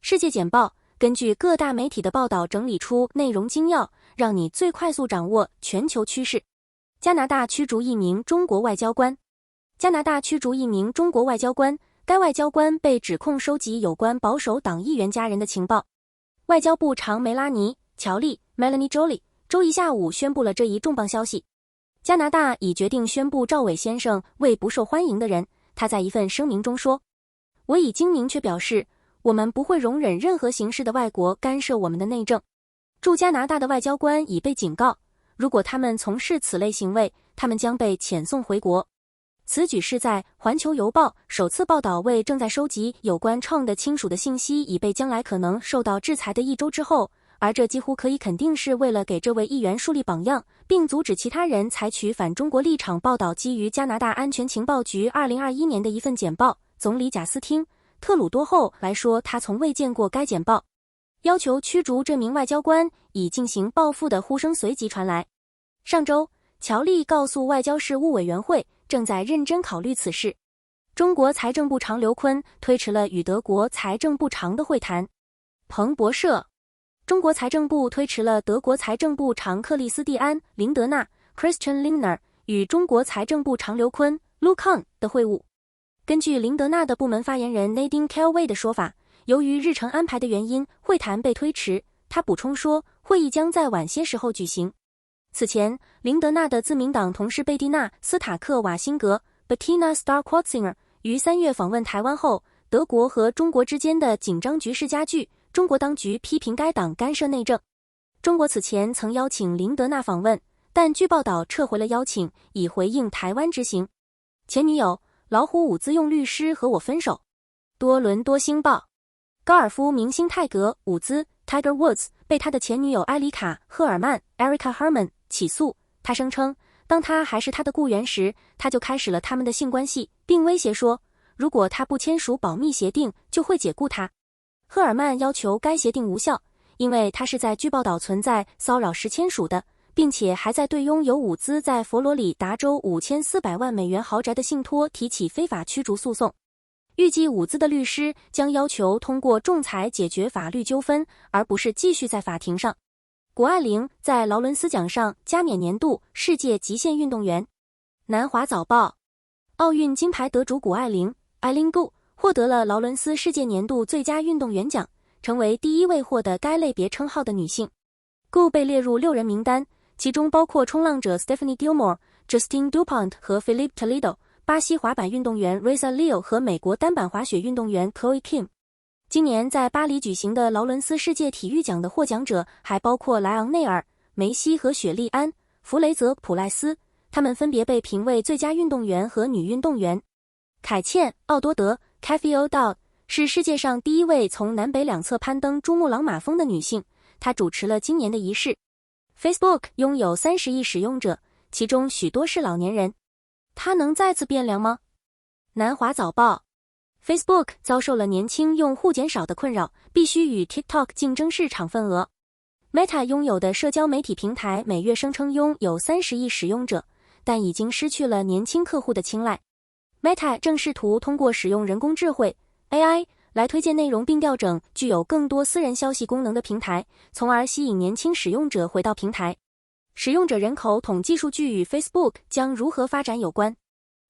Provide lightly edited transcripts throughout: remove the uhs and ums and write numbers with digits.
世界简报根据各大媒体的报道整理出内容精要，让你最快速掌握全球趋势。加拿大驱逐一名中国外交官。加拿大驱逐一名中国外交官，该外交官被指控收集有关保守党议员家人的情报。外交部长梅拉尼·乔利 （Melanie Joly） 周一下午宣布了这一重磅消息。加拿大已决定宣布赵伟先生为不受欢迎的人。他在一份声明中说：“我已经明确表示，我们不会容忍任何形式的外国干涉我们的内政。驻加拿大的外交官已被警告，如果他们从事此类行为，他们将被遣送回国。”此举是在《环球邮报》首次报道为正在收集有关Trump的亲属的信息已被将来可能受到制裁的一周之后，而这几乎可以肯定是为了给这位议员树立榜样，并阻止其他人采取反中国立场。报道基于加拿大安全情报局2021年的一份简报，总理贾斯汀·特鲁多后来说他从未见过该简报。要求驱逐这名外交官以进行报复的呼声随即传来。上周，乔利告诉外交事务委员会，正在认真考虑此事。中国财政部长刘昆推迟了与德国财政部长的会谈。彭博社，中国财政部推迟了德国财政部长克里斯蒂安·林德纳 （Christian Lindner） 与中国财政部长刘昆 （Lu Kang） 的会晤。根据林德纳的部门发言人 Nadine Kelway 的说法，由于日程安排的原因，会谈被推迟。他补充说，会议将在晚些时候举行。此前，林德纳的自民党同事贝蒂娜·斯塔克瓦辛格 （Bettina Stark-Watzinger） 于3月访问台湾后，德国和中国之间的紧张局势加剧，中国当局批评该党干涉内政。中国此前曾邀请林德纳访问，但据报道撤回了邀请，以回应台湾之行。前女友老虎伍兹用律师和我分手。多伦多星报，高尔夫明星泰格·伍兹 （Tiger Woods） 被他的前女友埃里卡·赫尔曼 （Erica Herman）起诉。他声称，当他还是他的雇员时，他就开始了他们的性关系，并威胁说，如果他不签署保密协定，就会解雇他。赫尔曼要求该协定无效，因为他是在据报道存在骚扰时签署的，并且还在对拥有伍兹在佛罗里达州5400万美元豪宅的信托提起非法驱逐诉讼。预计伍兹的律师将要求通过仲裁解决法律纠纷，而不是继续在法庭上。谷爱凌在劳伦斯奖上加冕年度世界极限运动员。南华早报，奥运金牌得主谷爱凌 Eileen Gu 获得了劳伦斯世界年度最佳运动员奖，成为第一位获得该类别称号的女性。Gu 被列入6人名单，其中包括冲浪者 Stephanie Gilmore、Justine Dupont 和 Philippe Toledo， 巴西滑板运动员 Reza Leo 和美国单板滑雪运动员 Chloe Kim。今年在巴黎举行的劳伦斯世界体育奖的获奖者还包括莱昂内尔、梅西和雪莉安·弗雷泽普赖斯，他们分别被评为最佳运动员和女运动员。凯茜·奥多德 Cathy O'Dowd 是世界上第一位从南北两侧攀登珠穆朗玛峰的女性，她主持了今年的仪式。Facebook 拥有30亿使用者，其中许多是老年人。它能再次变凉吗？南华早报，Facebook 遭受了年轻用户减少的困扰，必须与 TikTok 竞争市场份额。Meta 拥有的社交媒体平台每月声称拥有30亿使用者，但已经失去了年轻客户的青睐。Meta 正试图通过使用人工智慧 AI 来推荐内容并调整具有更多私人消息功能的平台，从而吸引年轻使用者回到平台。使用者人口统计数据与 Facebook 将如何发展有关。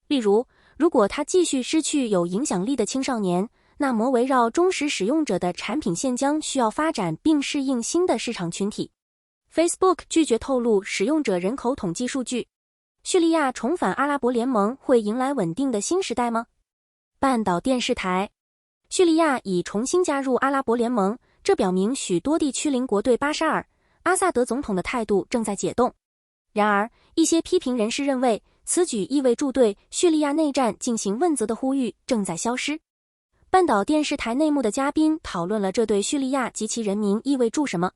例如，如果它继续失去有影响力的青少年，那么围绕忠实使用者的产品线将需要发展并适应新的市场群体。Facebook 拒绝透露使用者人口统计数据。叙利亚重返阿拉伯联盟会迎来稳定的新时代吗？半岛电视台，叙利亚已重新加入阿拉伯联盟，这表明许多地区邻国对巴沙尔·阿萨德总统的态度正在解冻。然而，一些批评人士认为，此举意味着对叙利亚内战进行问责的呼吁正在消失。半岛电视台内幕的嘉宾讨论了这对叙利亚及其人民意味着什么。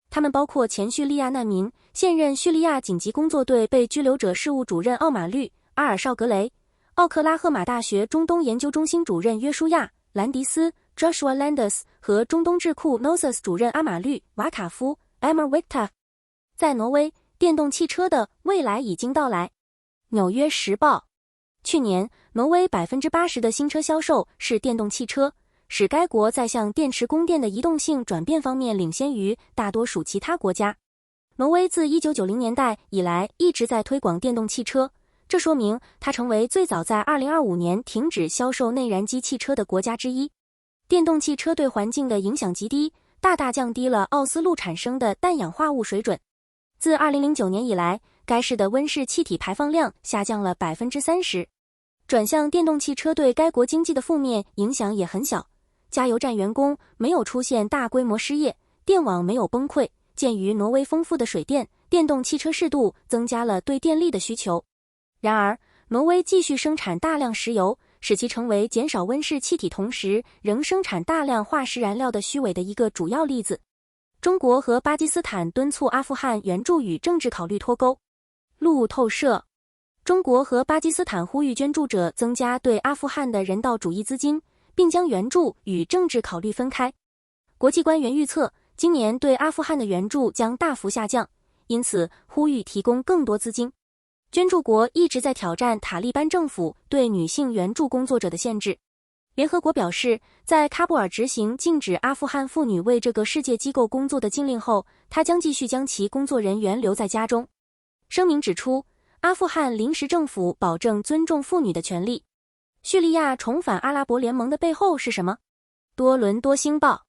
他们包括前叙利亚难民、现任叙利亚紧急工作队被拘留者事务主任奥马律·阿尔绍格雷、奥克拉荷马大学中东研究中心主任约书亚·兰迪斯 （Joshua Landis） 和中东智库 Gnosis 主任阿马律·瓦卡夫 （Emmer Wichta）。在挪威，电动汽车的未来已经到来。纽约时报，去年挪威80%的新车销售是电动汽车，使该国在向电池供电的移动性转变方面领先于大多数其他国家。挪威自1990年代以来一直在推广电动汽车，这说明它成为最早在2025年停止销售内燃机汽车的国家之一。电动汽车对环境的影响极低，大大降低了奥斯陆产生的氮氧化物水准。自2009年以来，该市的温室气体排放量下降了 30%。转向电动汽车对该国经济的负面影响也很小，加油站员工没有出现大规模失业，电网没有崩溃。鉴于挪威丰富的水电，电动汽车适度增加了对电力的需求。然而，挪威继续生产大量石油，使其成为减少温室气体同时仍生产大量化石燃料的虚伪的一个主要例子。中国和巴基斯坦敦促阿富汗援助与政治考虑脱钩。路透社，中国和巴基斯坦呼吁捐助者增加对阿富汗的人道主义资金，并将援助与政治考虑分开。国际官员预测，今年对阿富汗的援助将大幅下降，因此呼吁提供更多资金。捐助国一直在挑战塔利班政府对女性援助工作者的限制。联合国表示，在喀布尔执行禁止阿富汗妇女为这个世界机构工作的禁令后，他将继续将其工作人员留在家中。声明指出，阿富汗临时政府保证尊重妇女的权利。叙利亚重返阿拉伯联盟的背后是什么？多伦多星报，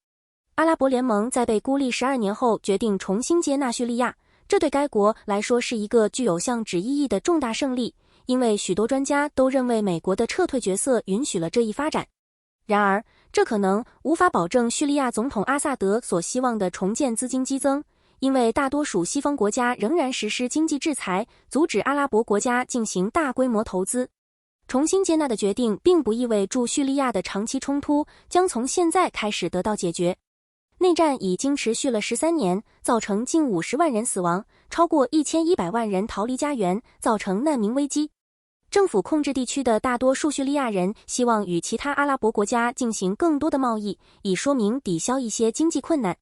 阿拉伯联盟在被孤立12年后决定重新接纳叙利亚，这对该国来说是一个具有象征意义的重大胜利，因为许多专家都认为美国的撤退决策允许了这一发展。然而，这可能无法保证叙利亚总统阿萨德所希望的重建资金激增，因为大多数西方国家仍然实施经济制裁，阻止阿拉伯国家进行大规模投资。重新接纳的决定并不意味着叙利亚的长期冲突将从现在开始得到解决。内战已经持续了13年，造成近50万人死亡，超过1100万人逃离家园，造成难民危机。政府控制地区的大多数叙利亚人希望与其他阿拉伯国家进行更多的贸易，以说明抵消一些经济困难。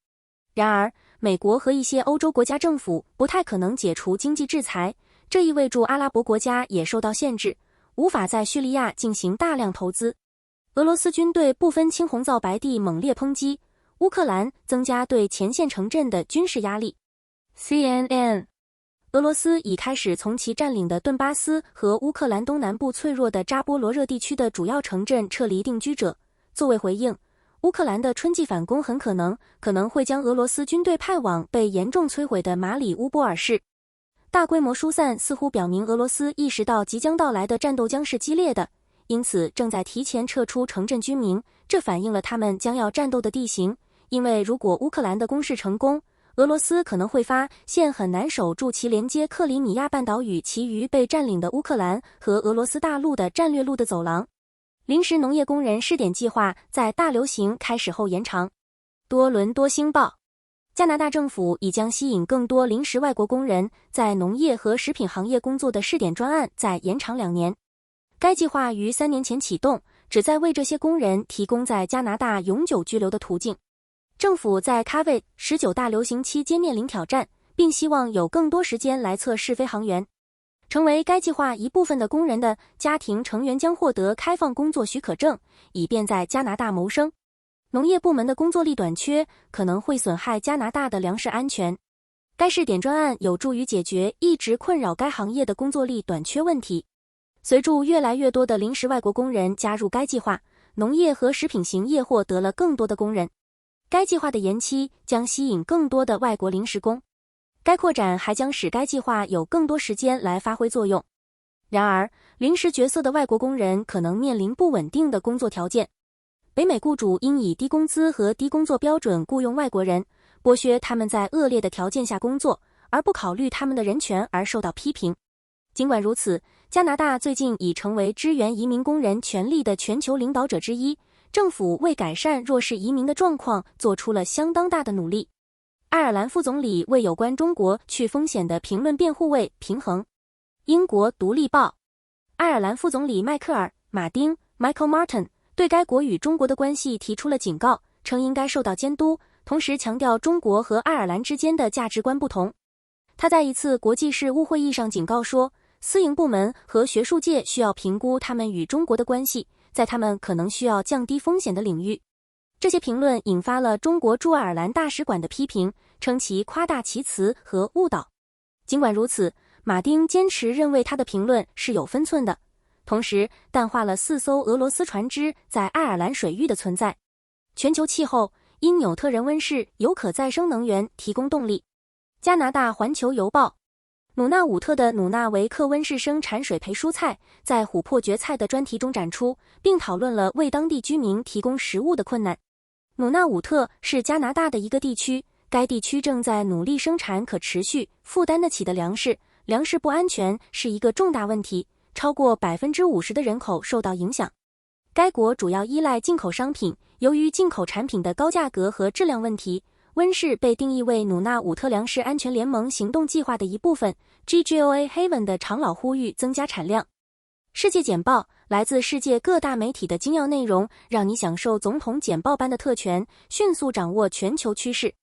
然而，美国和一些欧洲国家政府不太可能解除经济制裁，这意味着阿拉伯国家也受到限制，无法在叙利亚进行大量投资。俄罗斯军队不分青红皂白地猛烈抨击乌克兰，增加对前线城镇的军事压力。CNN， 俄罗斯已开始从其占领的顿巴斯和乌克兰东南部脆弱的扎波罗热地区的主要城镇撤离定居者。作为回应，乌克兰的春季反攻很可能会将俄罗斯军队派往被严重摧毁的马里乌波尔市。大规模疏散似乎表明俄罗斯意识到即将到来的战斗将是激烈的，因此正在提前撤出城镇居民，这反映了他们将要战斗的地形。因为如果乌克兰的攻势成功，俄罗斯可能会发现很难守住其连接克里米亚半岛与其余被占领的乌克兰和俄罗斯大陆的战略路的走廊。临时农业工人试点计划在大流行开始后延长。多伦多星报，加拿大政府已将吸引更多临时外国工人在农业和食品行业工作的试点专案再延长2年。该计划于3年前启动，旨在为这些工人提供在加拿大永久居留的途径。政府在 COVID-19 大流行期间面临挑战，并希望有更多时间来测试飞行员。成为该计划一部分的工人的家庭成员将获得开放工作许可证，以便在加拿大谋生。农业部门的工作力短缺可能会损害加拿大的粮食安全。该试点专案有助于解决一直困扰该行业的工作力短缺问题。随着越来越多的临时外国工人加入该计划，农业和食品行业获得了更多的工人。该计划的延期将吸引更多的外国临时工。该扩展还将使该计划有更多时间来发挥作用。然而，临时角色的外国工人可能面临不稳定的工作条件。北美雇主因以低工资和低工作标准雇佣外国人，剥削他们在恶劣的条件下工作，而不考虑他们的人权而受到批评。尽管如此，加拿大最近已成为支援移民工人权利的全球领导者之一。政府为改善弱势移民的状况做出了相当大的努力。爱尔兰副总理为有关中国去风险的评论辩护为平衡。英国独立报，爱尔兰副总理迈克尔·马丁 （Michael Martin） 对该国与中国的关系提出了警告，称应该受到监督，同时强调中国和爱尔兰之间的价值观不同。他在一次国际事务会议上警告说，私营部门和学术界需要评估他们与中国的关系，在他们可能需要降低风险的领域。这些评论引发了中国驻爱尔兰大使馆的批评，称其夸大其词和误导。尽管如此，马丁坚持认为他的评论是有分寸的，同时淡化了4艘俄罗斯船只在爱尔兰水域的存在。全球气候因纽特人温室由可再生能源提供动力。加拿大环球邮报，努纳武特的努纳维克温室生产水培蔬菜在琥珀蕨菜的专题中展出，并讨论了为当地居民提供食物的困难。努纳武特是加拿大的一个地区，该地区正在努力生产可持续、负担得起的粮食，粮食不安全是一个重大问题，超过 50% 的人口受到影响。该国主要依赖进口商品，由于进口产品的高价格和质量问题，温室被定义为努纳武特粮食安全联盟行动计划的一部分。GGOA Haven 的长老呼吁增加产量。世界简报，来自世界各大媒体的精要内容，让你享受总统简报般的特权，迅速掌握全球趋势。